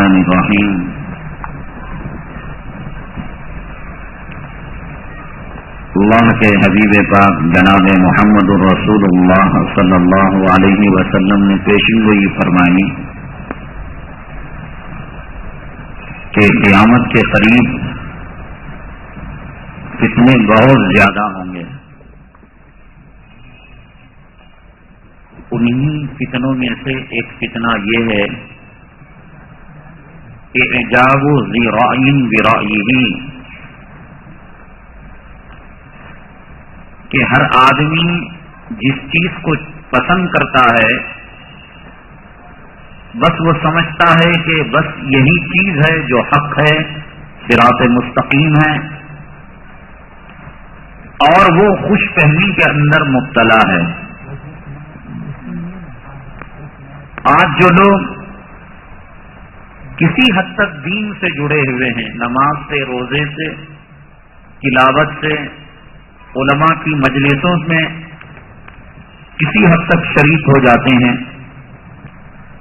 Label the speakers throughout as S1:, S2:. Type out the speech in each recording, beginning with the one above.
S1: الرحمن الرحیم اللہ کے حبیب پاک جناب محمد الرسول اللہ صلی اللہ علیہ وسلم نے پیشین گوئی فرمائی کہ قیامت کے قریب فتنے بہت زیادہ ہوں گے. انہی فتنوں میں سے ایک فتنہ یہ ہے کہ اعجاب ذی رأی برأیہ، کہ ہر آدمی جس چیز کو پسند کرتا ہے بس وہ سمجھتا ہے کہ بس یہی چیز ہے جو حق ہے، صراط مستقیم ہے، اور وہ خوش فہمی کے اندر مبتلا ہے. آج جو لوگ کسی حد تک دین سے جڑے ہوئے ہیں، نماز سے، روزے سے، تلاوت سے، علماء کی مجلسوں میں کسی حد تک شریک ہو جاتے ہیں،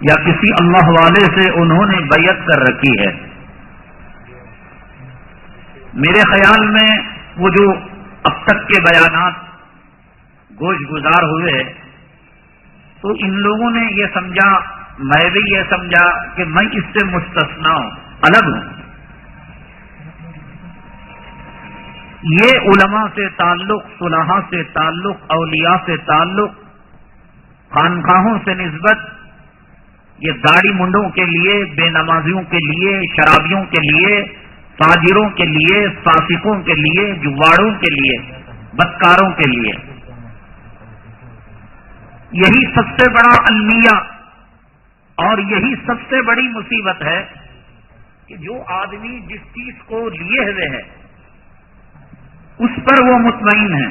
S1: یا کسی اللہ والے سے انہوں نے بیعت کر رکھی ہے، میرے خیال میں وہ جو اب تک کے بیانات گوش گزار ہوئے تو ان لوگوں نے یہ سمجھا، میں بھی یہ سمجھا کہ میں اس سے مستثنا ہوں، الگ ہوں. یہ علماء سے تعلق، صلحاء سے تعلق، اولیاء سے تعلق، خانقاہوں سے نسبت، یہ داڑھی منڈوں کے لیے، بے نمازیوں کے لیے، شرابیوں کے لیے، فاجروں کے لیے، فاسقوں کے لیے، جواڑوں کے لیے، بدکاروں کے لیے، یہی سب سے بڑا المیہ اور یہی سب سے بڑی مصیبت ہے کہ جو آدمی جس چیز کو لیے ہوئے ہے اس پر وہ مطمئن ہے.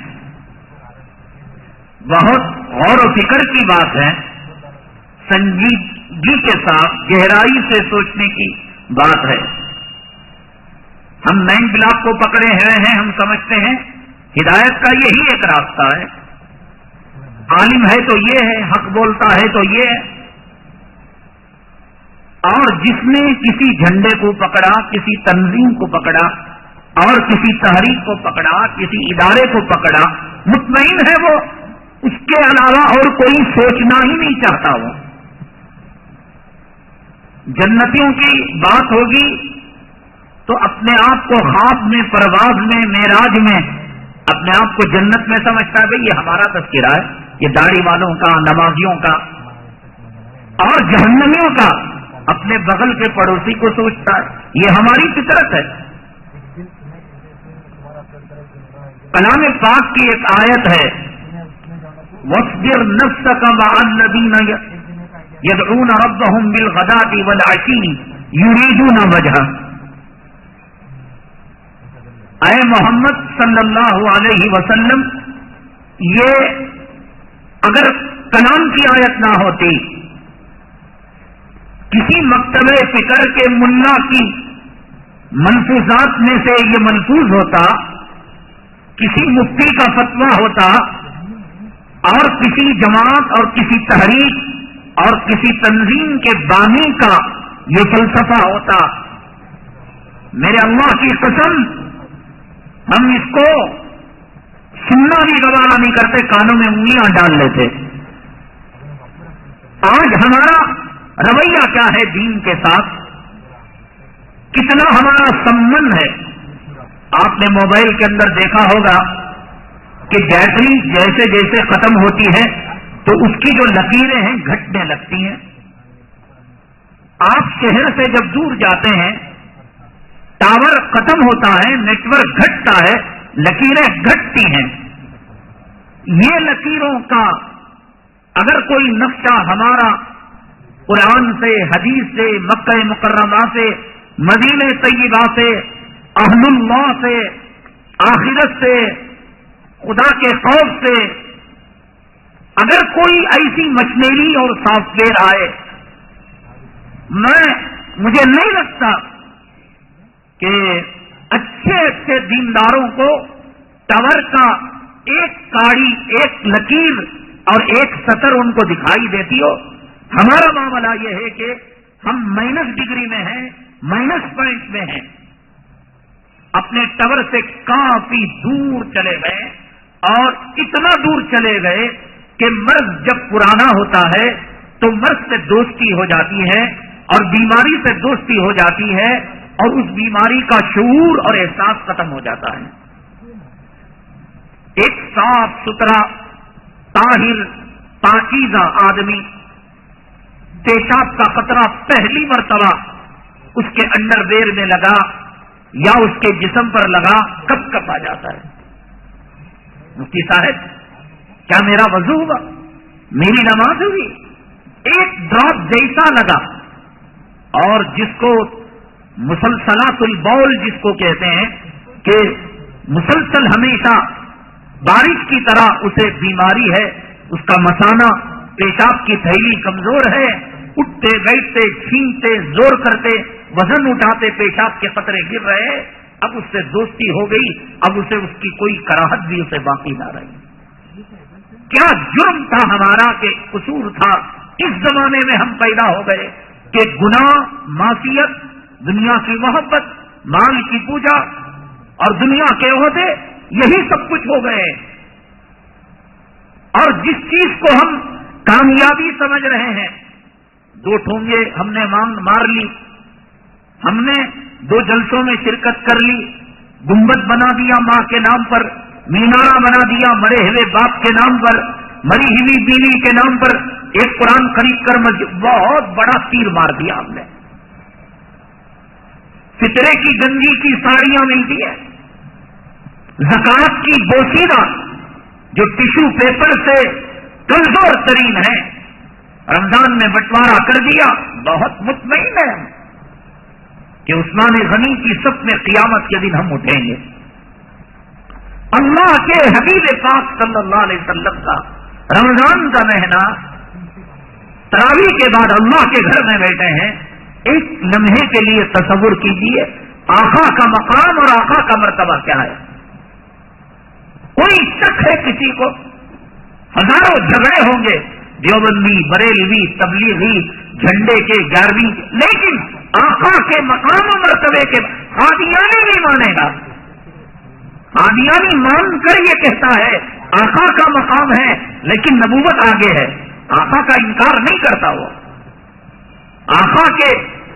S1: بہت غور و فکر کی بات ہے، سنجیدگی کے ساتھ گہرائی سے سوچنے کی بات ہے. ہم مین بلاک کو پکڑے ہوئے ہیں، ہم سمجھتے ہیں ہدایت کا یہی ایک راستہ ہے، عالم ہے تو یہ ہے، حق بولتا ہے تو یہ ہے. اور جس نے کسی جھنڈے کو پکڑا، کسی تنظیم کو پکڑا اور کسی تحریک کو پکڑا، کسی ادارے کو پکڑا، مطمئن ہے وہ اس کے علاوہ اور کوئی سوچنا ہی نہیں چاہتا. وہ جنتیوں کی بات ہوگی تو اپنے آپ کو خواب میں، پرواز میں، معراج میں اپنے آپ کو جنت میں سمجھتا ہے، یہ ہمارا تذکرہ ہے، یہ داڑھی والوں کا، نمازیوں کا، اور جہنمیوں کا اپنے بغل کے پڑوسی کو سوچتا ہے. یہ ہماری فطرت ہے. کلام پاک کی ایک آیت ہے، وَاصْبِرْ نَفْسَكَ مَعَ الَّذِينَ يَدْعُونَ رَبَّهُمْ بِالْغَدَاةِ وَالْعَشِيِّ يُرِيدُونَ وَجْهَهُ. اے محمد صلی اللہ علیہ وسلم، یہ اگر کلام کی آیت نہ ہوتی، کسی مکتب فکر کے ملا کی ملفوظات میں سے یہ ملفوظ ہوتا، کسی مفتی کا فتویٰ ہوتا، اور کسی جماعت اور کسی تحریک اور کسی تنظیم کے بانی کا یہ فلسفہ ہوتا، میرے اللہ کی قسم ہم اس کو سننا بھی گوارا نہیں کرتے، کانوں میں انگلیاں ڈال لیتے. آج ہمارا رویہ کیا ہے دین کے ساتھ، کتنا ہمارا سمبند ہے. آپ نے موبائل کے اندر دیکھا ہوگا کہ بیٹری جیسے جیسے ختم ہوتی ہے تو اس کی جو لکیریں ہیں گھٹنے لگتی ہیں. آپ شہر سے جب دور جاتے ہیں، ٹاور ختم ہوتا ہے، نیٹ ورک گھٹتا ہے، لکیریں گھٹتی ہیں. یہ لکیروں کا اگر کوئی نقشہ ہمارا قرآن سے، حدیث سے، مکہ مکرمہ سے، مدینہ طیبہ سے، اہل اللہ سے، آخرت سے، خدا کے خوف سے، اگر کوئی ایسی مشینری اور سافٹ ویئر آئے، مجھے نہیں لگتا کہ اچھے اچھے دینداروں کو ٹاور کا ایک کاڑی، ایک لکیر اور ایک سطر ان کو دکھائی دیتی ہو. ہمارا معاملہ یہ ہے کہ ہم مائنس ڈگری میں ہیں, مائنس پوائنٹ میں ہیں, اپنے ٹاور سے کافی دور چلے گئے, اور اتنا دور چلے گئے کہ مرض جب پرانا ہوتا ہے تو مرض سے دوستی ہو جاتی ہے, اور بیماری سے دوستی ہو جاتی ہے, اور اس بیماری کا شعور اور احساس ختم ہو جاتا ہے. ایک صاف ستھرا طاہر پاکیزہ آدمی پیشاب کا قطرہ پہلی مرتبہ اس کے انڈر ویئر میں لگا یا اس کے جسم پر لگا, کب کب آ جاتا ہے. مفتی صاحب, کیا میرا وضو ہوا, میری نماز ہوئی؟ ایک ڈراپ جیسا لگا. اور جس کو مسلسلات البول جس کو کہتے ہیں کہ مسلسل ہمیشہ بارش کی طرح اسے بیماری ہے, اس کا مثانہ پیشاب کی تھیلی کمزور ہے, اٹھتے بیٹھتے چھینتے زور کرتے وزن اٹھاتے پیشاب کے قطرے گر رہے, اب اس سے دوستی ہو گئی, اب اسے اس کی کوئی کراہت بھی اسے باقی نہ رہی. کیا جرم تھا ہمارا, کہ قصور تھا, اس زمانے میں ہم پیدا ہو گئے کہ گناہ, معصیت, دنیا کی محبت, مال کی پوجا اور دنیا کے عہدے, یہی سب کچھ ہو گئے. اور جس چیز کو ہم کامیابی سمجھ رہے ہیں, 2 ٹھونگے ہم نے مار لی, ہم نے 2 جلسوں میں شرکت کر لی, گنبد بنا دیا ماں کے نام پر, مینارہ بنا دیا مرے ہوئے باپ کے نام پر, مری ہوئی بیوی کے نام پر ایک قرآن خرید کر بہت بڑا تیر مار دیا ہم نے. فطرے کی گنجی کی ساڑیاں ملتی ہے, زکات کی بوسیدہ جو ٹشو پیپر سے کمزور ترین ہے, رمضان میں بٹوارا کر دیا. بہت مطمئن ہے کہ عثمان غنی کی صف میں قیامت کے دن ہم اٹھیں گے. اللہ کے حبیب پاک صلی اللہ علیہ وسلم کا رمضان کا مہینہ, تراویح کے بعد اللہ کے گھر میں بیٹھے ہیں. ایک لمحے کے لیے تصور کیجئے آقا کا مقام اور آقا کا مرتبہ کیا ہے. کوئی شک ہے کسی کو؟ ہزاروں جھگڑے ہوں گے, دیوبندی, بریلوی, تبلیغی, جھنڈے کے 11ویں, لیکن آقا کے مقام و مرتبے کے قادیانی نہیں مانے گا. قادیانی مان کر یہ کہتا ہے آقا کا مقام ہے لیکن نبوت آگے ہے, آقا کا انکار نہیں کرتا. وہ آقا کے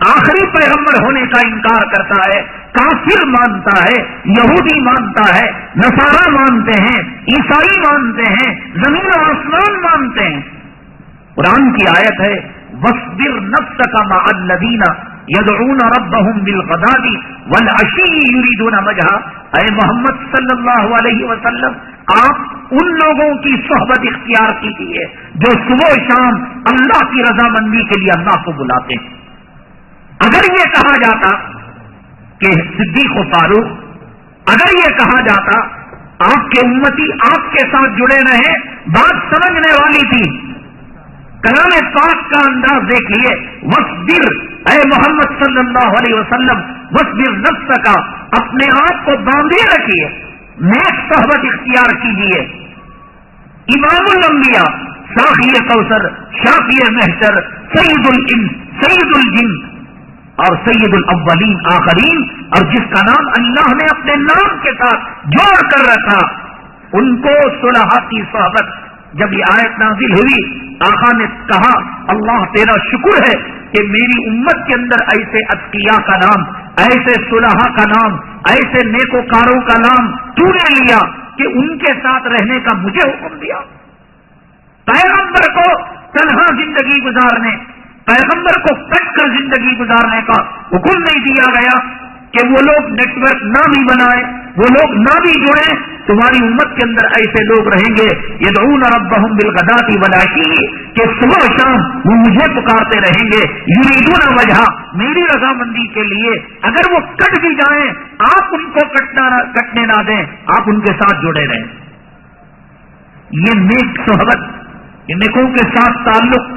S1: آخری پیغمبر ہونے کا انکار کرتا ہے. کافر مانتا ہے, یہودی مانتا ہے, نصارا مانتے ہیں, عیسائی مانتے ہیں, زمین و آسمان مانتے ہیں. قرآن کی آیت ہے وَاصْبِرْ نَفْسَكَ مَعَ الَّذِينَ يَدْعُونَ رَبَّهُمْ بِالْغَدَاةِ وَالْعَشِيِّ يُرِيدُونَ وَجْهَهُ. اے محمد صلی اللہ علیہ وسلم, آپ ان لوگوں کی صحبت اختیار کیجیے جو صبح و شام اللہ کی رضامندی کے لیے اللہ کو بلاتے ہیں. اگر یہ کہا جاتا کہ صدیق و فاروق, اگر یہ کہا جاتا آپ کے امتی آپ کے ساتھ جڑے رہے, بات سمجھنے والی تھی. کلام پاک کا انداز دیکھیے, وَاصْبِرْ, اے محمد صلی اللہ علیہ وسلم, وَاصْبِرْ نَفْسَكَ, اپنے آپ کو باندھے رکھیے, نیک صحبت اختیار کیجیے. امام الانبیاء, ساقی کوثر, شافی محشر, سید الانس, سید الجن اور سید الاولین آخرین, اور جس کا نام اللہ نے اپنے نام کے ساتھ جوڑ کر رکھا, ان کو صلحاء کی صحبت. جب یہ آیت نازل ہوئی, آقا نے کہا اللہ تیرا شکر ہے کہ میری امت کے اندر ایسے اتقیاء کا نام, ایسے صلحاء کا نام, ایسے نیکوکاروں کا نام تو نے لیا کہ ان کے ساتھ رہنے کا مجھے حکم دیا. پیغمبر کو تنہا زندگی گزارنے, پیغمبر کو کٹ کر زندگی گزارنے کا حکم نہیں دیا گیا کہ وہ لوگ نیٹ ورک نہ بھی بنائے, وہ لوگ نہ بھی جڑے. تمہاری امت کے اندر ایسے لوگ رہیں گے یدعون ربهم بالغداة والعشی, کہ صبح و شام وہ مجھے پکارتے رہیں گے, یریدون وجہ, میری رضامندی کے لیے. اگر وہ کٹ بھی جائیں آپ ان کو کٹنے نہ دیں, آپ ان کے ساتھ جڑے رہیں. یہ نیک صحبت, یہ نیکوں کے ساتھ تعلق,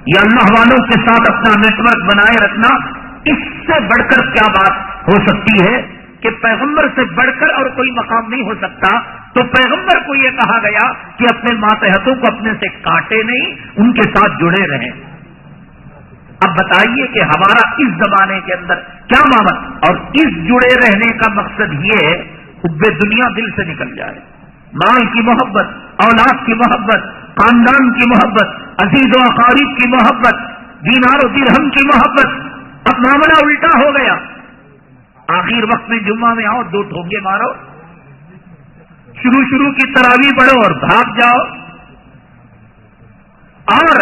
S1: یہ اللہ والوں کے ساتھ اپنا نیٹ ورک بنائے رکھنا, اس سے بڑھ کر کیا بات ہو سکتی ہے کہ پیغمبر سے بڑھ کر اور کوئی مقام نہیں ہو سکتا. تو پیغمبر کو یہ کہا گیا کہ اپنے ماتحتوں کو اپنے سے کاٹے نہیں, ان کے ساتھ جڑے رہیں. اب بتائیے کہ ہمارا اس زمانے کے اندر کیا معاملہ، اور اس جڑے رہنے کا مقصد یہ ہے حب دنیا دل سے نکل جائے، مال کی محبت، اولاد کی محبت، خاندان کی محبت، عزیز و اقارب کی محبت، دینار و درہم کی محبت. اب معاملہ الٹا ہو گیا. آخر وقت میں جمعہ میں آؤ، 2 ٹھونگے مارو، شروع کی تراویح پڑھو اور بھاگ جاؤ، اور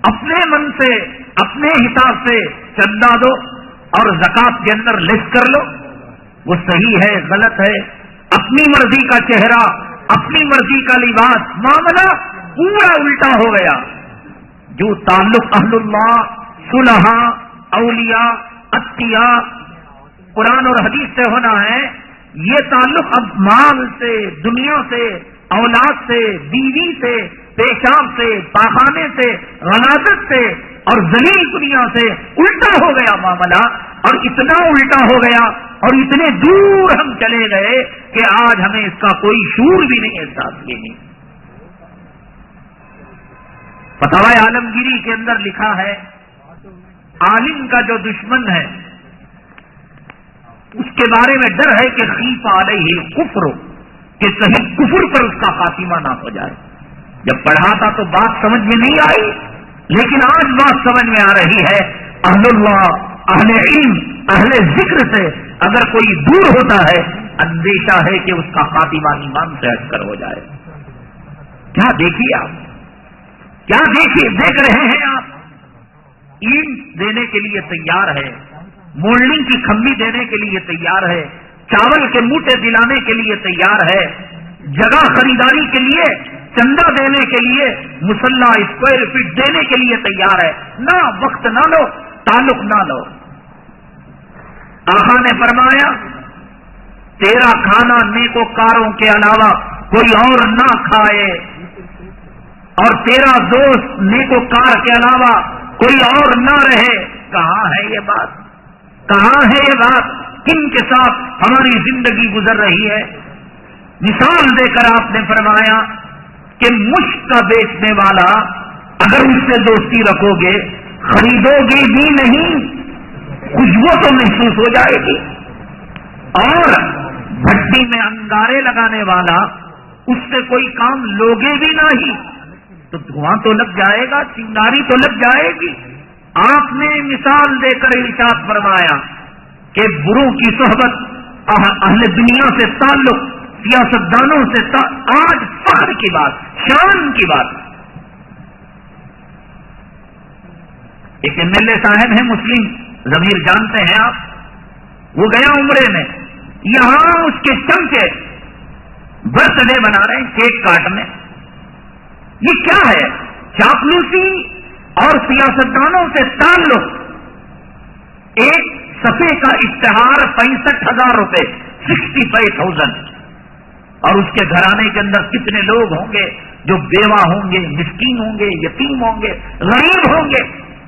S1: اپنے من سے اپنے حساب سے چندہ دو اور زکات کے اندر لسٹ کر لو. وہ صحیح ہے غلط ہے، اپنی مرضی کا چہرہ، اپنی مرضی کا لباس، معاملہ پورا الٹا ہو گیا. جو تعلق اہل اللہ، صلحاء، اولیاء، اتقیاء، قرآن اور حدیث سے ہونا ہے، یہ تعلق اب مال سے، دنیا سے، اولاد سے، بیوی سے، پیشاب سے، پاخانے سے، غلاظت سے اور ذلیل دنیا سے الٹا ہو گیا معاملہ. اور اتنا الٹا ہو گیا اور اتنے دور ہم چلے گئے کہ آج ہمیں اس کا کوئی شعور بھی نہیں، احساس بھی نہیں. فتاوی عالمگیری کے اندر لکھا ہے عالم کا جو دشمن ہے اس کے بارے میں ڈر ہے کہ خیف علیہ الکفر، کہ صحیح کفر پر اس کا خاتمہ نہ ہو جائے. جب پڑھا تھا تو بات سمجھ میں نہیں آئی، لیکن آج بات سمجھ میں آ رہی ہے. اہل اللہ، اہل علم، اہل ذکر سے اگر کوئی دور ہوتا ہے، اندیشہ ہے کہ اس کا خاتمہ ایمان سے ہٹ کر ہو جائے. کیا دیکھیے آپ، کیا دیکھ رہے ہیں آپ؟ اینٹ دینے کے لیے تیار ہے، مولڈنگ کی کھمبی دینے کے لیے تیار ہے، چاول کے موٹے دلانے کے لیے تیار ہے، جگہ خریداری کے لیے، چندہ دینے کے لیے، مسلح اسکوائر فٹ دینے کے لیے تیار ہے. نہ وقت نہ لو، تعلق نہ لو. آقا نے فرمایا تیرا کھانا نیکوکاروں کے علاوہ کوئی اور نہ کھائے، اور تیرا دوست نیکوکار کے علاوہ کوئی اور نہ رہے. کہاں ہے یہ بات؟ کہاں ہے یہ بات؟ کن کے ساتھ ہماری زندگی گزر رہی ہے؟ مثال دے کر آپ نے فرمایا کہ مشک کا بیچنے والا اگر اس سے دوستی رکھو گے، خریدو گے بھی نہیں، خوشبو تو محسوس ہو جائے گی. اور بھٹی میں انگارے لگانے والا اس سے کوئی کام لوگے بھی نہیں تو دھواں تو لگ جائے گا، چنگاری تو لگ جائے گی. آپ نے مثال دے کر ارشاد فرمایا کہ بروں کی صحبت، اہل دنیا سے تعلق، سیاستدانوں سے آج فخر کی بات، شان کی بات. ایک MLA صاحب ہیں مسلم، ضمیر جانتے ہیں آپ، وہ گیا عمرے میں، یہاں اس کے چمچے برتھ ڈے بنا رہے ہیں کیک کاٹنے. یہ کیا ہے؟ چاپلوسی اور سیاستدانوں سے تعلق. ایک صفحے کا اشتہار 65,000 روپے، 65,000. اور اس کے گھرانے کے اندر کتنے لوگ ہوں گے جو بیوہ ہوں گے، مسکین ہوں گے، یتیم ہوں گے، غریب ہوں گے،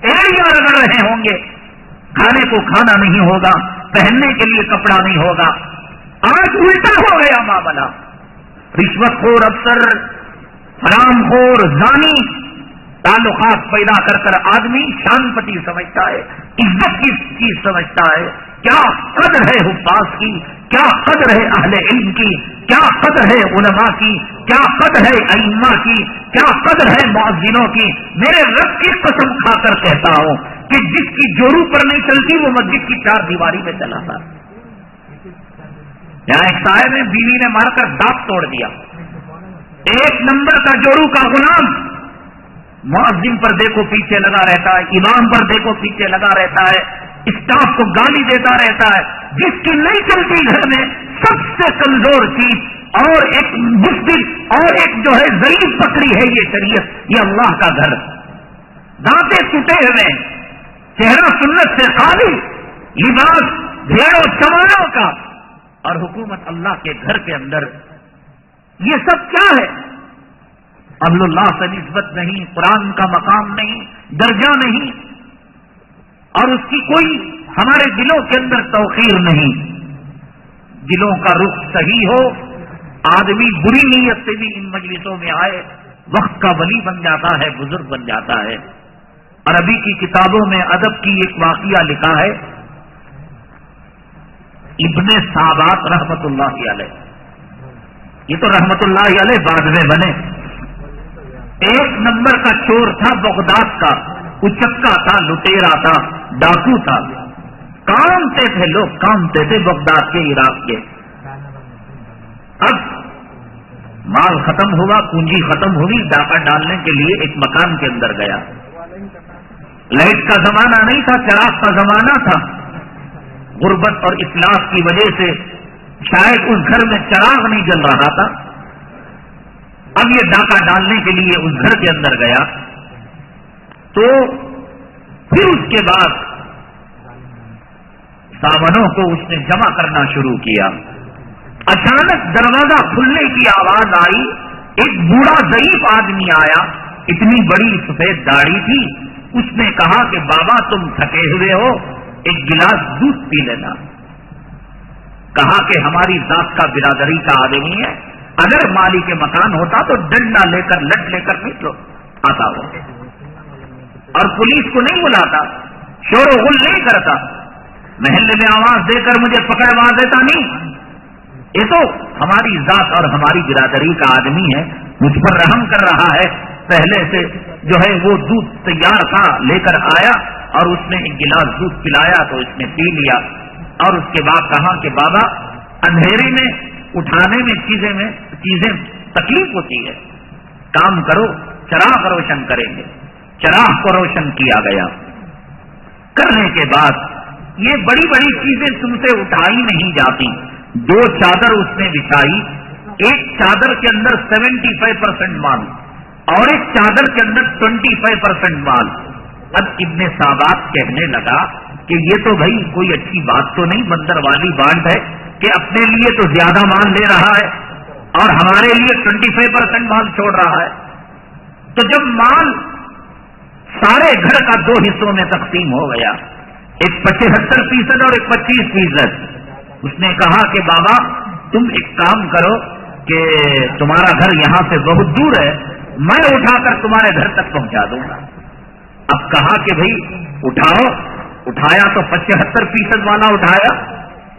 S1: ایڑیاں رگڑ رہے ہوں گے. کھانے کو کھانا نہیں ہوگا، پہننے کے لیے کپڑا نہیں ہوگا. آج الٹا ہو گیا معاملہ. رشوت خور افسر، حرام خور، زانی، تعلقات پیدا کر آدمی شان پتی سمجھتا ہے، عزت کی چیز سمجھتا ہے. کیا قدر ہے حفاظ کی، کیا قدر ہے اہل علم کی، کیا قدر ہے علماء کی، کیا قدر ہے ائمہ کی، کیا قدر ہے مؤذنوں کی. میرے رب کی قسم کھا کر کہتا ہوں کہ جس کی جورو پر نہیں چلتی وہ مسجد کی 4 دیواری میں چلا تھا. یہاں ایک صاحب نے بیوی نے مار کر دانت توڑ دیا. 1 نمبر کا جورو کا غلام مؤذن پر دیکھو پیچھے لگا رہتا ہے، امام پر دیکھو پیچھے لگا رہتا ہے، اسٹاف کو گالی دیتا رہتا ہے. جس کی نہیں چلتی گھر میں سب سے کمزور چیز اور ایک مشکل اور ایک جو ہے ضعیف بکری ہے یہ شریعت، یہ اللہ کا گھر. دانتے ٹوٹے ہوئے، چہرہ سنت سے خالی، لباس بھیڑوں چمانوں کا، اور حکومت اللہ کے گھر کے اندر. یہ سب کیا ہے؟ اہل اللہ سے نسبت نہیں، قرآن کا مقام نہیں، درجہ نہیں، اور اس کی کوئی ہمارے دلوں کے اندر توقیر نہیں. دلوں کا رخ صحیح ہو، آدمی بری نیت سے بھی ان مجلسوں میں آئے، وقت کا ولی بن جاتا ہے، بزرگ بن جاتا ہے. عربی کی کتابوں میں ادب کی ایک واقعہ لکھا ہے ابن سابات رحمت اللہ علیہ. یہ تو رحمت اللہ علیہ بعد میں بنے. ایک نمبر کا چور تھا بغداد کا، اچکا تھا، لٹیرا تھا، ڈاکو تھا. کامتے تھے لوگ، کامتے تھے بغداد کے، عراق کے. اب مال ختم ہوا، پونجی ختم ہوئی، ڈاکہ ڈالنے کے لیے ایک مکان کے اندر گیا. لائٹ کا زمانہ نہیں تھا، چراغ کا زمانہ تھا. غربت اور افلاس کی وجہ سے شاید اس گھر میں چراغ نہیں جل رہا تھا. اب یہ ڈاکہ ڈالنے کے لیے اس گھر کے اندر گیا تو پھر اس کے بعد سامانوں کو اس نے جمع کرنا شروع کیا. اچانک دروازہ کھلنے کی آواز آئی. ایک بوڑھا ضعیف آدمی آیا، اتنی بڑی سفید داڑھی تھی. اس نے کہا کہ بابا تم تھکے ہوئے ہو، ایک گلاس دودھ پی لینا. کہا کہ ہماری ذات کا برادری کا آدمی ہے، اگر مالی کے مکان ہوتا تو ڈنڈا لے کر لٹ لے کر نکلو آتا ہو، اور پولیس کو نہیں بلاتا، شور و غل نہیں کرتا، محلے میں آواز دے کر مجھے پکڑوا دیتا نہیں. یہ تو ہماری ذات اور ہماری برادری کا آدمی ہے، مجھ پر رحم کر رہا ہے. پہلے سے جو ہے وہ دودھ تیار تھا، لے کر آیا اور اس نے ایک گلاس دودھ پلایا تو اس نے پی لیا. اور اس کے بعد کہا کہ بابا اندھیرے میں اٹھانے میں چیزیں تکلیف ہوتی ہے، کام کرو چراغ روشن کریں گے. چراغ کو روشن کیا گیا. کرنے کے بعد یہ بڑی بڑی چیزیں تم سے اٹھائی نہیں جاتی. 2 چادر اس نے بچھائی، ایک چادر کے اندر 75% مال اور ایک چادر کے اندر 25% مال. اب ابن سابات کہنے لگا کہ یہ تو بھائی کوئی اچھی بات تو نہیں، بندر والی بانٹ ہے کہ اپنے لیے تو زیادہ مال لے رہا ہے اور ہمارے لیے 25% مال چھوڑ رہا ہے. تو جب مال سارے گھر کا 2 حصوں میں تقسیم ہو گیا، ایک 75% اور ایک 25%. اس نے کہا کہ بابا تم ایک کام کرو کہ تمہارا گھر یہاں سے بہت دور ہے، میں اٹھا کر تمہارے گھر تک پہنچا دوں گا. اب کہا کہ بھائی اٹھاؤ. اٹھایا تو 75% والا اٹھایا.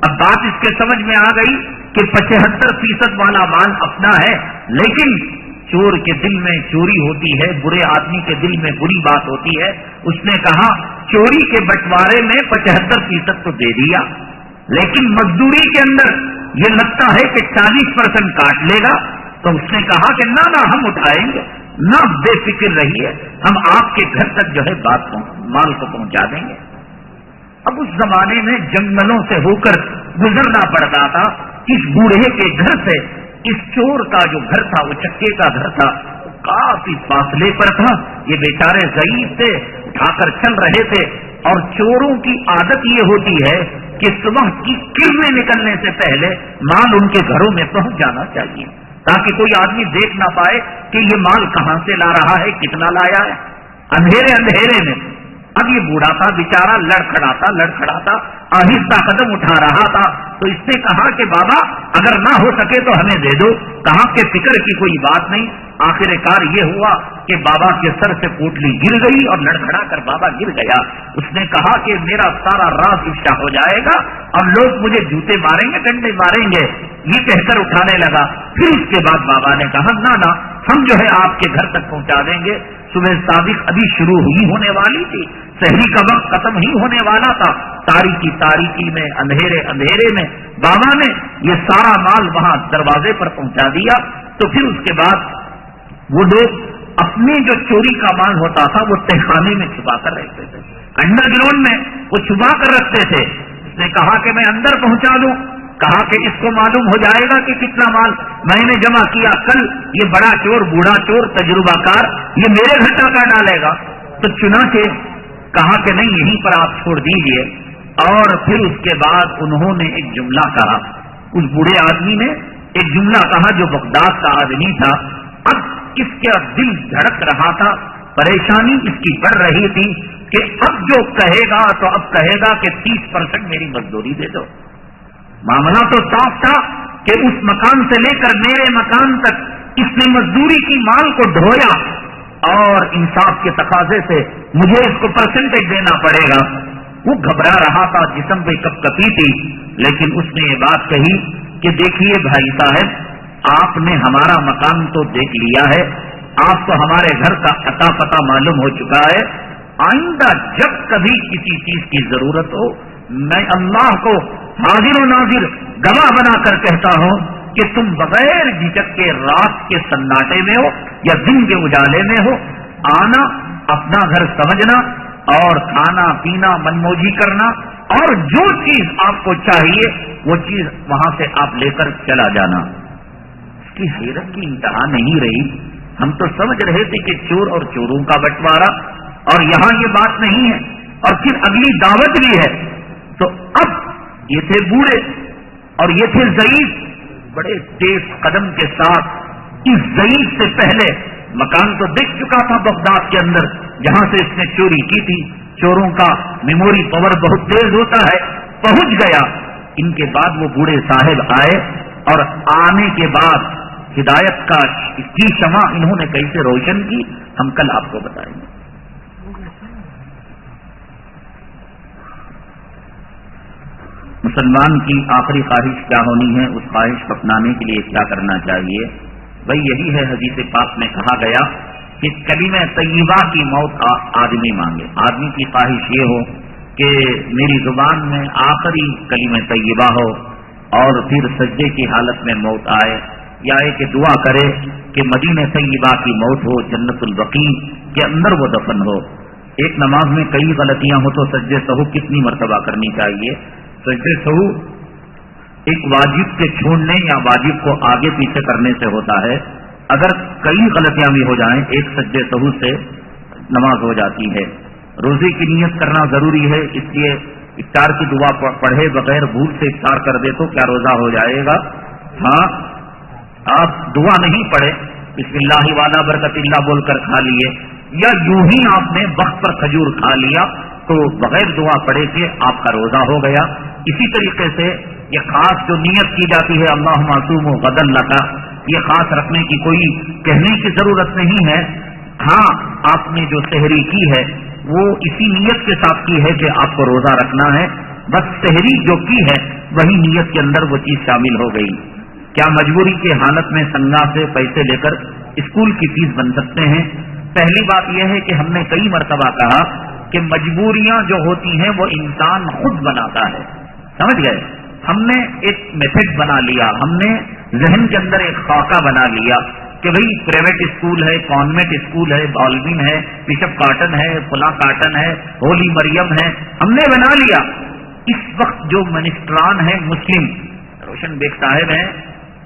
S1: اب بات اس کے سمجھ میں آ گئی کہ 75% والا مال اپنا ہے، لیکن چور کے دل میں چوری ہوتی ہے، برے آدمی کے دل میں بری بات ہوتی ہے. اس نے کہا چوری کے بٹوارے میں 75% تو دے دیا، لیکن مزدوری کے اندر یہ لگتا ہے کہ 40% کاٹ لے گا. تو اس نے کہا کہ نہ ہم اٹھائیں گے، نہ بے فکر رہیے، ہم آپ کے گھر تک جو ہے مال کو پہنچا دیں گے. اب اس زمانے میں جنگلوں سے ہو کر گزرنا پڑتا تھا. اس بوڑھے کے گھر سے اس چور کا جو گھر تھا، وہ چکے کا گھر تھا، کافی فاصلے پر تھا. یہ بیچارے ضعیف تھے، اٹھا کر چل رہے تھے. اور چوروں کی عادت یہ ہوتی ہے کہ صبح کی کرنیں نکلنے سے پہلے مال ان کے گھروں میں پہنچ جانا چاہیے، تاکہ کوئی آدمی دیکھ نہ پائے کہ یہ مال کہاں سے لا رہا ہے، کتنا لایا ہے. اندھیرے میں اب یہ بوڑھا تھا بیچارہ، لڑکھڑاتا آہستہ قدم اٹھا رہا تھا. تو اس نے کہا کہ بابا اگر نہ ہو سکے تو ہمیں دے دو. کہا کہ فکر کی کوئی بات نہیں. آخر کار یہ ہوا کہ بابا کے سر سے پوٹلی گر گئی اور لڑکھڑا کر بابا گر گیا. اس نے کہا کہ میرا سارا راز افشا ہو جائے گا اور لوگ مجھے جوتے ماریں گے، ڈنڈے ماریں گے. یہ کہہ کر اٹھانے لگا. پھر اس کے بعد بابا نے کہا نہ ہم جو ہے آپ کے گھر تک پہنچا دیں گے. صبح صادق ابھی شروع ہی ہونے والی تھی، سحری کا وقت ختم ہی ہونے والا تھا. تاریکی میں اندھیرے میں بابا نے یہ سارا مال وہاں دروازے پر پہنچا دیا. تو پھر اس کے بعد وہ لوگ اپنے جو چوری کا مال ہوتا تھا وہ تہخانے میں چھپا کر رکھتے تھے، انڈر گراؤنڈ میں وہ چھپا کر رکھتے تھے. اس نے کہا کہ میں اندر پہنچا دوں. کہا کہ اس کو معلوم ہو جائے گا کہ کتنا مال میں نے جمع کیا. کل یہ بڑا چور، بوڑھا چور، تجربہ کار یہ میرے گھر ٹاکا ڈالے گا. تو چنانچہ کہا کہ نہیں یہیں پر آپ چھوڑ دیجیے. اور پھر اس کے بعد انہوں نے ایک جملہ کہا. اس بوڑھے آدمی نے ایک جملہ کہا جو بغداد کا آدمی تھا. اب اس کا دل دھڑک رہا تھا، پریشانی اس کی بڑھ رہی تھی کہ اب جو کہے گا تو اب کہے گا کہ 30% میری مزدوری دے دو. معاملہ تو صاف تھا کہ اس مکان سے لے کر میرے مکان تک اس نے مزدوری کی مال کو ڈھویا. اور انصاف کے تقاضے سے مجھے اس کو پرسنٹیج دینا پڑے گا. وہ گھبرا رہا تھا, جسم پہ کپ کپی تھی, لیکن اس نے یہ بات کہی کہ دیکھیے بھائی صاحب, آپ نے ہمارا مکان تو دیکھ لیا ہے, آپ کو ہمارے گھر کا عطا پتہ معلوم ہو چکا ہے. آئندہ جب کبھی کسی چیز کی ضرورت ہو, میں اللہ کو حاضر و ناظر گواہ بنا کر کہتا ہوں کہ تم بغیر جھجک کے رات کے سناٹے میں ہو یا دن کے اجالے میں ہو, آنا, اپنا گھر سمجھنا اور کھانا پینا منموجی کرنا, اور جو چیز آپ کو چاہیے وہ چیز وہاں سے آپ لے کر چلا جانا. اس کی حیرت کی انتہا نہیں رہی. ہم تو سمجھ رہے تھے کہ چور اور چوروں کا بٹوارا, اور یہاں یہ بات نہیں ہے, اور پھر اگلی دعوت بھی ہے. تو اب یہ تھے بوڑھے اور یہ تھے ضعیف, بڑے تیز قدم کے ساتھ. اس ضعیف سے پہلے مکان تو دیکھ چکا تھا بغداد کے اندر جہاں سے اس نے چوری کی تھی. چوروں کا میموری پاور بہت تیز ہوتا ہے, پہنچ گیا. ان کے بعد وہ بوڑھے صاحب آئے, اور آنے کے بعد ہدایت کی شمع انہوں نے کیسے روشن کی ہم کل آپ کو بتائیں گے. مسلمان کی آخری خواہش کیا ہونی ہے, اس خواہش کو اپنانے کے لیے کیا کرنا چاہیے؟ بھائی یہی ہے, حدیث پاک میں کہا گیا کہ کلمہ طیبہ کی موت آدمی مانگے. آدمی کی خواہش یہ ہو کہ میری زبان میں آخری کلمہ طیبہ ہو, اور پھر سجدے کی حالت میں موت آئے, یا کہ دعا کرے کہ مدینہ طیبہ کی موت ہو, جنت البقیع کے اندر وہ دفن ہو. ایک نماز میں کئی غلطیاں ہو تو سجدے سہو کتنی مرتبہ کرنی چاہیے؟ سجدے سہو ایک واجب کے چھوڑنے یا واجب کو آگے پیچھے کرنے سے ہوتا ہے. اگر کئی غلطیاں بھی ہو جائیں, ایک سجدے سہو سے نماز ہو جاتی ہے. روزے کی نیت کرنا ضروری ہے, اس لیے افطار کی دعا پڑھے بغیر بھول سے افطار کر دے تو کیا روزہ ہو جائے گا؟ ہاں, آپ دعا نہیں پڑھے, بسم اللہ والا برکت اللہ بول کر کھا لیے, یا یوں ہی آپ نے وقت پر کھجور کھا لیا تو بغیر دعا پڑھے کے آپ کا روزہ ہو گیا. اسی طریقے سے یہ خاص جو نیت کی جاتی ہے اللہ معصوم و غدل لکا, یہ خاص رکھنے کی کوئی کہنے کی ضرورت نہیں ہے. ہاں, آپ نے جو سحری کی ہے وہ اسی نیت کے ساتھ کی ہے کہ آپ کو روزہ رکھنا ہے, بس سحری جو کی ہے وہی نیت کے اندر وہ چیز شامل ہو گئی. کیا مجبوری کی حالت میں سنگا سے پیسے لے کر اسکول کی فیس بن سکتے ہیں؟ پہلی بات یہ ہے کہ ہم نے کئی مرتبہ کہا کہ مجبوریاں جو ہوتی ہیں وہ انسان خود بناتا ہے. سمجھ گئے؟ ہم نے ایک میتھڈ بنا لیا, ہم نے ذہن کے اندر ایک خاکہ بنا لیا کہ بھئی پرائیویٹ اسکول ہے, کانوینٹ اسکول ہے, بالبن ہے, بشپ کاٹن ہے, فلاں کاٹن ہے, ہولی مریم ہے, ہم نے بنا لیا. اس وقت جو منسٹران ہیں مسلم, روشن بیگ صاحب ہیں,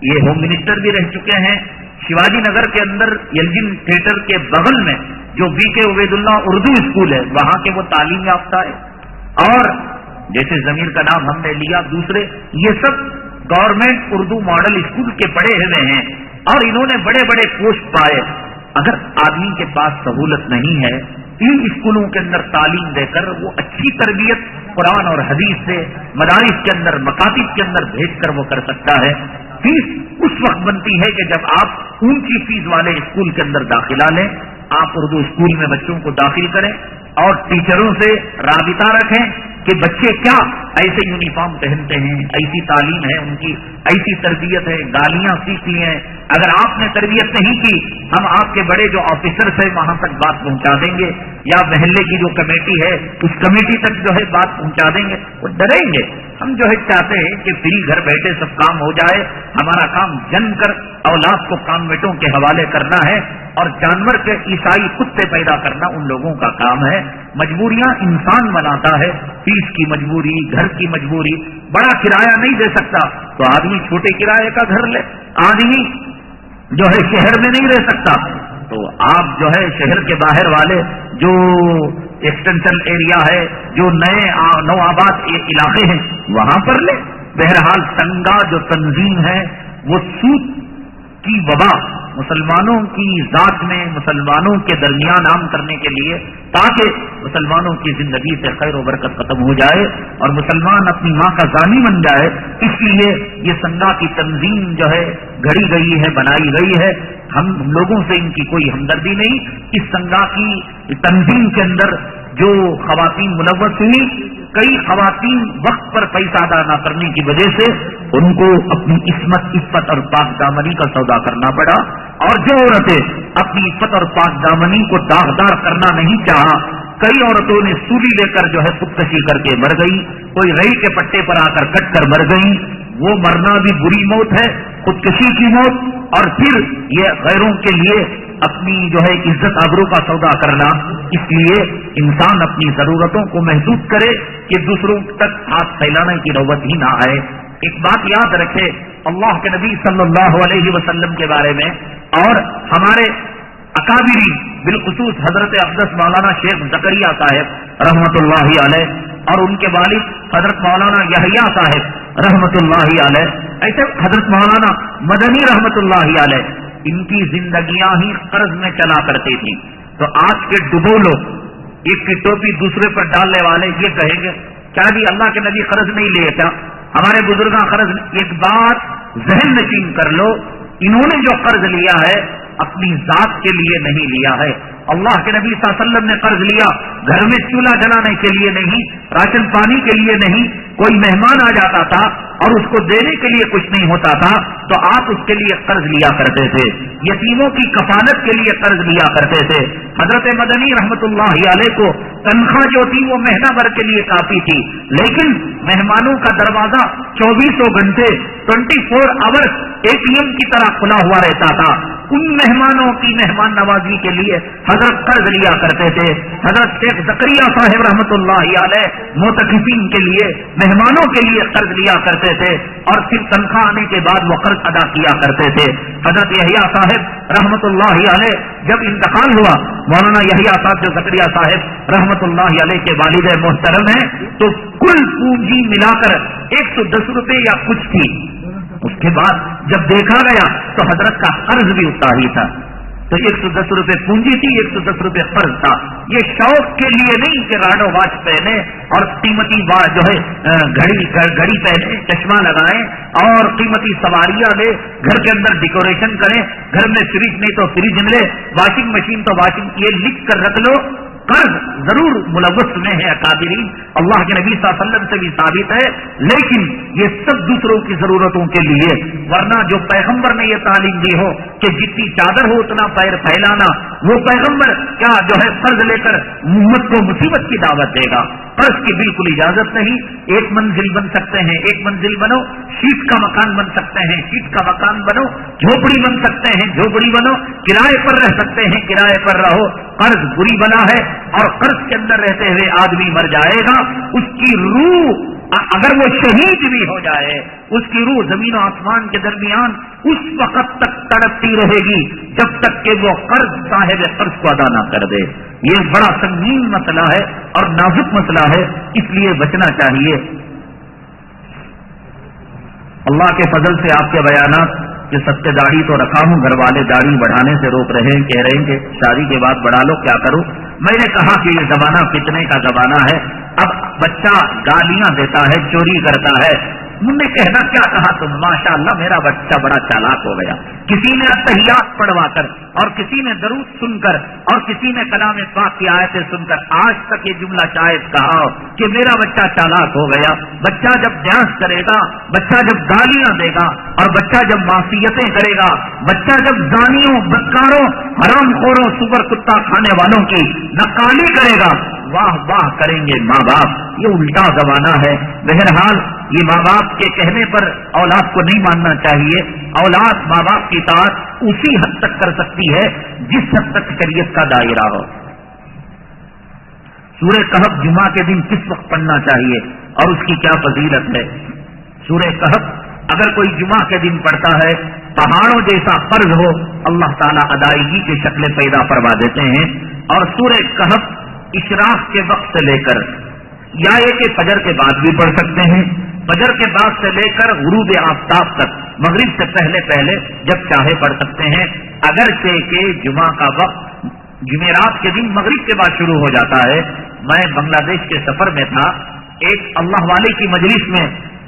S1: یہ ہوم منسٹر بھی رہ چکے ہیں. شیواجی نگر کے اندر یلجن تھیٹر کے بغل میں جو بی کے عبید اللہ اردو اسکول ہے, وہاں کے وہ تعلیم یافتہ ہے. اور جیسے ضمیر کا نام ہم نے لیا, دوسرے یہ سب گورنمنٹ اردو ماڈل اسکول کے پڑھے ہوئے ہیں, اور انہوں نے بڑے بڑے پوسٹ پائے. اگر آدمی کے پاس سہولت نہیں ہے ان اسکولوں کے اندر تعلیم دے کر وہ اچھی تربیت قرآن اور حدیث سے مدارس کے اندر, مکاتب کے اندر بھیج کر وہ کر سکتا ہے. فیس اس وقت بنتی ہے کہ جب آپ اونچی فیس والے اسکول کے اندر داخلہ لیں, آپ اردو اسکول میں بچوں کو داخل کریں اور ٹیچروں سے رابطہ رکھیں کہ بچے کیا ایسے یونیفارم پہنتے ہیں, ایسی تعلیم ہے ان کی, ایسی تربیت ہے, گالیاں سیکھی ہیں. اگر آپ نے تربیت نہیں کی, ہم آپ کے بڑے جو آفیسرز ہیں وہاں تک بات پہنچا دیں گے, یا محلے کی جو کمیٹی ہے اس کمیٹی تک جو ہے بات پہنچا دیں گے. وہ ڈریں گے. ہم جو ہے چاہتے ہیں کہ فری گھر بیٹھے سب کام ہو جائے. ہمارا کام جن کر اولاد کو کانوینٹوں کے حوالے کرنا ہے, اور جانور کے عیسائی کتے پیدا کرنا ان لوگوں کا کام ہے. مجبوریاں انسان بناتا ہے, فیس کی مجبوری, گھر کی مجبوری. بڑا کرایہ نہیں دے سکتا تو آدمی چھوٹے کرایے کا گھر لے. آدمی جو ہے شہر میں نہیں رہ سکتا تو آپ جو ہے شہر کے باہر والے جو ایکسٹینشن ایریا ہے, جو نو آباد علاقے ہیں وہاں پر لے. بہرحال سنگا جو تنظیم ہے وہ سود کی وبا مسلمانوں کی ذات میں مسلمانوں کے درمیان عام کرنے کے لیے، تاکہ مسلمانوں کی زندگی سے خیر و برکت ختم ہو جائے اور مسلمان اپنی ماں کا زانی بن جائے، اس لیے یہ سنگا کی تنظیم جو ہے گھڑی گئی ہے، بنائی گئی ہے۔ ہم لوگوں سے ان کی کوئی ہمدردی نہیں۔ اس سنگا کی تنظیم کے اندر جو خواتین ملوث ہوئی، کئی خواتین وقت پر پیسہ ادا نہ کرنے کی وجہ سے ان کو اپنی عفت اور پاک دامنی کا سودا کرنا پڑا، اور جو عورتیں اپنی عفت اور پاک دامنی کو داغدار کرنا نہیں چاہا، کئی عورتوں نے سولی لے کر جو ہے خودکشی کر کے مر گئی، کوئی رئی کے پٹے پر آ کر کٹ کر مر گئی۔ وہ مرنا بھی بری موت ہے، خودکشی کی موت، اور پھر یہ غیروں کے لیے اپنی جو ہے عزت آبرو کا سودا کرنا۔ اس لیے انسان اپنی ضرورتوں کو محدود کرے کہ دوسروں تک ہاتھ پھیلانے کی نوبت ہی نہ آئے۔ ایک بات یاد رکھے اللہ کے نبی صلی اللہ علیہ وسلم کے بارے میں اور ہمارے اکابری، بالخصوص حضرت اقدس مولانا شیخ زکریا صاحب رحمت اللہ علیہ اور ان کے والد حضرت مولانا یحییٰ صاحب رحمت اللہ علیہ، ایسے حضرت مولانا مدنی رحمت اللہ علیہ، ان کی زندگیاں ہی قرض میں چلا کرتی تھی۔ تو آج کے ڈبو لوگ ایک کی ٹوپی دوسرے پر ڈالنے والے یہ کہیں گے کیا جی اللہ کے نبی قرض نہیں لیے کیا، ہمارے بزرگاں قرض؟ ایک بات ذہن نشین کر لو، انہوں نے جو قرض لیا ہے اپنی ذات کے لیے نہیں لیا ہے۔ اللہ کے نبی صلی اللہ علیہ وسلم نے قرض لیا گھر میں چولہا جلانے کے لیے نہیں، راشن پانی کے لیے نہیں۔ کوئی مہمان آ جاتا تھا اور اس کو دینے کے لیے کچھ نہیں ہوتا تھا تو آپ اس کے لیے قرض لیا کرتے تھے، یتیموں کی کفالت کے لیے قرض لیا کرتے تھے۔ حضرت مدنی رحمت اللہ علیہ کو تنخواہ جو تھی وہ مہینہ بھر کے لیے کافی تھی، لیکن مہمانوں کا دروازہ 24 گھنٹے 24 آورس ATM کی طرح کھلا ہوا رہتا تھا۔ ان مہمانوں کی مہمان نوازی کے لیے حضرت قرض لیا کرتے تھے۔ حضرت شیخ زکریا صاحب رحمت اللہ علیہ معتکفین کے لیے، مہمانوں کے لیے قرض لیا کرتے تھے اور پھر تنخواہ آنے کے بعد وہ قرض ادا کیا کرتے تھے۔ حضرت یحییٰ صاحب رحمت اللہ علیہ جب انتقال ہوا، مولانا یحییٰ صاحب جو زکریا صاحب رحمت اللہ علیہ کے والد محترم ہیں، تو کل پونجی ملا کر 110 روپے یا کچھ تھی۔ اس کے بعد جب دیکھا گیا تو حضرت کا قرض بھی اتنا ہی تھا، تو 110 روپے پونجی تھی، 110 روپے قرض تھا۔ یہ شوق کے لیے نہیں کہ راڈو واچ پہنے اور قیمتی جو ہے گھڑی پہنے، چشمہ لگائیں اور قیمتی سواریاں لے، گھر کے اندر ڈیکوریشن کریں، گھر میں فریج نہیں تو فریج ملے، واشنگ مشین تو واشنگ، یہ لکھ کر رکھ لو۔ قرض ضرور ملوث میں ہے اکابرین، اللہ کے نبی صلی اللہ علیہ وسلم سے بھی ثابت ہے، لیکن یہ سب دوسروں کی ضرورتوں کے لیے، ورنہ جو پیغمبر نے یہ تعلیم دی ہو کہ جتنی چادر ہو اتنا پیر پھیلانا، وہ پیغمبر کیا جو ہے قرض لے کر امت کو مصیبت کی دعوت دے گا؟ قرض کی بالکل اجازت نہیں۔ ایک منزل بن سکتے ہیں ایک منزل بنو، شیٹ کا مکان بن سکتے ہیں شیٹ کا مکان بنو، جھوپڑی بن سکتے ہیں جھوپڑی بنو، کرائے پر رہ سکتے ہیں کرائے پر رہو۔ قرض بری بلا ہے اور قرض کے اندر رہتے ہوئے آدمی مر جائے گا، اس کی روح اگر وہ شہید بھی ہو جائے، اس کی روح زمین و آسمان کے درمیان اس وقت تک تڑپتی رہے گی جب تک کہ وہ قرض صاحب قرض کو ادا نہ کر دے۔ یہ بڑا سنگین مسئلہ ہے اور نازک مسئلہ ہے، اس لیے بچنا چاہیے۔ اللہ کے فضل سے آپ کے بیانات کہ سب سے داڑھی تو رکھا ہوں، گھر والے داڑھی بڑھانے سے روک رہے ہیں، کہہ رہے ہیں کہ شادی کے بعد بڑھا لو، کیا کروں؟ میں نے کہا کہ یہ زمانہ فتنے کا زمانہ ہے، اب بچہ گالیاں دیتا ہے، چوری کرتا ہے، انہوں نے کہنا کیا کہا تم، ماشاءاللہ میرا بچہ بڑا چالاک ہو گیا۔ کسی نے تحیات پڑھوا کر اور کسی نے درود سن کر اور کسی نے کلام پاک کی آیتیں سن کر آج تک یہ جملہ شاید کہا ہو کہ میرا بچہ چالاک ہو گیا۔ بچہ جب ڈانس کرے گا، بچہ جب گالیاں دے گا اور بچہ جب معصیتیں کرے گا، بچہ جب زانیوں، بدکاروں، حرام خوروں، سور کتا کھانے والوں کی نقالی کرے گا، واہ واہ کریں گے ماں باپ۔ یہ الٹا زمانہ ہے۔ بہرحال یہ ماں باپ کے کہنے پر اولاد کو نہیں ماننا چاہیے۔ اولاد ماں باپ کی اطاعت اسی حد تک کر سکتی ہے جس حد تک شریعت کا دائرہ ہو۔ سورہ کہف جمعہ کے دن کس وقت پڑھنا چاہیے اور اس کی کیا فضیلت ہے؟ سورہ کہف اگر کوئی جمعہ کے دن پڑھتا ہے، پہاڑوں جیسا فرض ہو، اللہ تعالیٰ ادائیگی کی شکلیں پیدا فرما دیتے ہیں۔ اور سورہ کہف اشراق کے وقت سے لے کر یا یہ کہ فجر کے بعد بھی پڑھ سکتے ہیں، فجر کے بعد سے لے کر غروب آفتاب تک، مغرب سے پہلے پہلے جب چاہے پڑھ سکتے ہیں۔ اگرچہ کہ جمعہ کا وقت جمعرات کے دن مغرب کے بعد شروع ہو جاتا ہے. میں بنگلہ دیش کے سفر میں تھا، ایک اللہ والے کی مجلس میں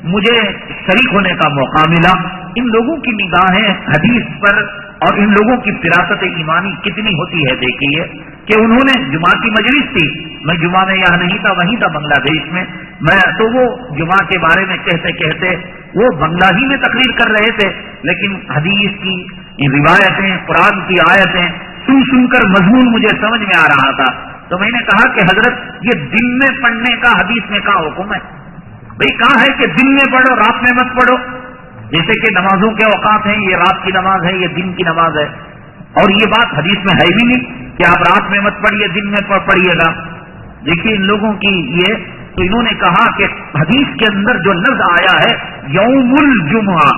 S1: مجھے شریک ہونے کا موقع ملا. ان لوگوں کی نگاہیں حدیث پر اور ان لوگوں کی فراست ایمانی کتنی ہوتی ہے دیکھیے کہ انہوں نے جمعہ کی مجلس تھی، میں جمعہ میں یہاں نہیں تھا، وہیں تھا بنگلہ دیش میں. میں تو وہ جمعہ کے بارے میں کہتے کہتے وہ بنگلہ ہی میں تقریر کر رہے تھے، لیکن حدیث کی روایتیں، قرآن کی آیتیں سن کر مضمون مجھے سمجھ میں آ رہا تھا. تو میں نے کہا کہ حضرت یہ دن میں پڑھنے کا حدیث میں کہاں حکم ہے؟ بھئی کہا ہے کہ دن میں پڑھو، رات میں مت پڑھو. جیسے کہ نمازوں کے اوقات ہیں، یہ رات کی نماز ہے، یہ دن کی نماز ہے، اور یہ بات حدیث میں ہے بھی نہیں کہ آپ رات میں مت پڑھیے، دن میں پڑھیے گا. دیکھیے ان لوگوں کی یہ تو انہوں نے کہا کہ حدیث کے اندر جو لفظ آیا ہے یوم الجمعہ،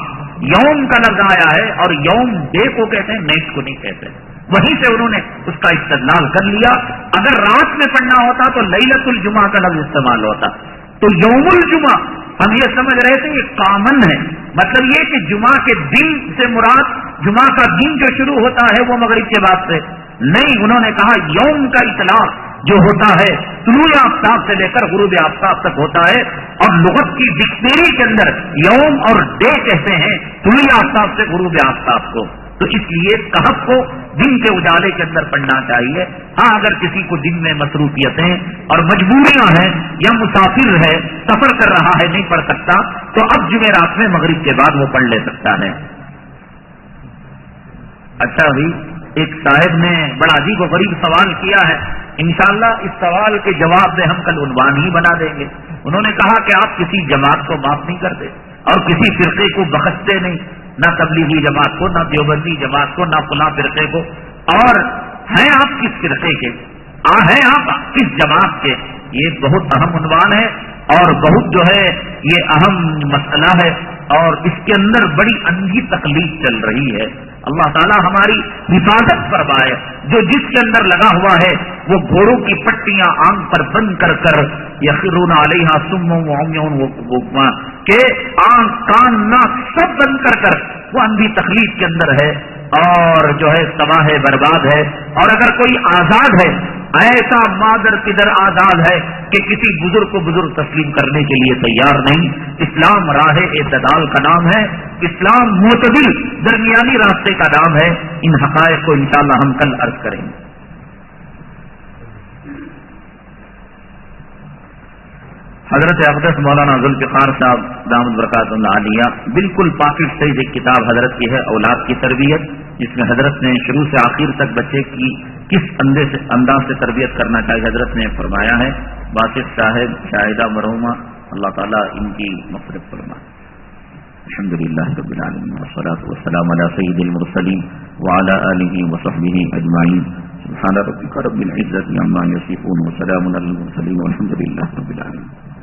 S1: یوم کا لفظ آیا ہے، اور یوم ڈے کو کہتے ہیں، نیٹ کو نہیں کہتے. وہیں سے انہوں نے اس کا استدلال کر لیا. اگر رات میں پڑھنا ہوتا تو لیلۃ الجمعہ کا لفظ استعمال ہوتا. تو یوم الجمعہ ہم یہ سمجھ رہے تھے یہ کامن ہے، مطلب یہ کہ جمعہ کے دن سے مراد جمعہ کا دن جو شروع ہوتا ہے وہ مغرب کے بعد سے نہیں. انہوں نے کہا یوم کا اطلاق جو ہوتا ہے طلوع آفتاب سے لے کر غروب آفتاب تک ہوتا ہے، اور لغت کی ڈکشنری کے اندر یوم اور ڈے کہتے ہیں طلوع آفتاب سے غروب آفتاب کو. تو اس لیے کہف کو دن کے اجالے کے اندر پڑھنا چاہیے. ہاں اگر کسی کو دن میں مصروفیتیں اور مجبوریاں ہیں یا مسافر ہے، سفر کر رہا ہے، نہیں پڑھ سکتا، تو اب جمعرات میں مغرب کے بعد وہ پڑھ لے سکتا ہے. اچھا بھائی، ایک صاحب نے بڑا عجیب و غریب سوال کیا ہے. انشاءاللہ اس سوال کے جواب میں ہم کل عنوان ہی بنا دیں گے. انہوں نے کہا کہ آپ کسی جماعت کو معاف نہیں کرتے اور کسی فرقے کو بخشتے نہیں، نہ تبلیغی جماعت کو، نہ دیوبندی جماعت کو، نہ فلاں فرقے کو. اور ہیں آپ کس فرقے کے، ہیں آپ کس جماعت کے؟ یہ بہت اہم عنوان ہے اور بہت جو ہے یہ اہم مسئلہ ہے، اور اس کے اندر بڑی اندھی تکلیف چل رہی ہے. اللہ تعالیٰ ہماری حفاظت فرمائے. جو جس کے اندر لگا ہوا ہے وہ گھوڑوں کی پٹیاں آنکھ پر بند کر کر یخرون علیہا سم و کہ آنکھ کان ناک سب بند کر کر وہ اندھی تکلیف کے اندر ہے اور جو ہے تباہ برباد ہے. اور اگر کوئی آزاد ہے، ایسا مادر پدر آزاد ہے کہ کسی بزرگ کو بزرگ تسلیم کرنے کے لیے تیار نہیں. اسلام راہ اعتدال کا نام ہے، اسلام معتدل درمیانی راستے کا نام ہے. ان حقائق کو انشاءاللہ ہم کل عرض کریں گے. حضرت اقدس مولانا ذوالفقار صاحب دامت برکاتہ عالیہ بالکل پاکٹ سائز ایک کتاب حضرت کی ہے، اولاد کی تربیت، جس میں حضرت نے شروع سے آخر تک بچے کی کس انداز سے تربیت کرنا چاہیے حضرت نے فرمایا ہے. باسط صاحب شاہدہ مرحومہ، اللہ تعالیٰ ان کی مغفرت فرمائے. الحمدللہ رب العالمین والصلاۃ والسلام علی سید المرسلین وعلی آلہ وصحبہ اجمعین. سبحان ربک رب العزۃ عما یصفون وسلام علی المرسلین والحمدللہ رب العالمین.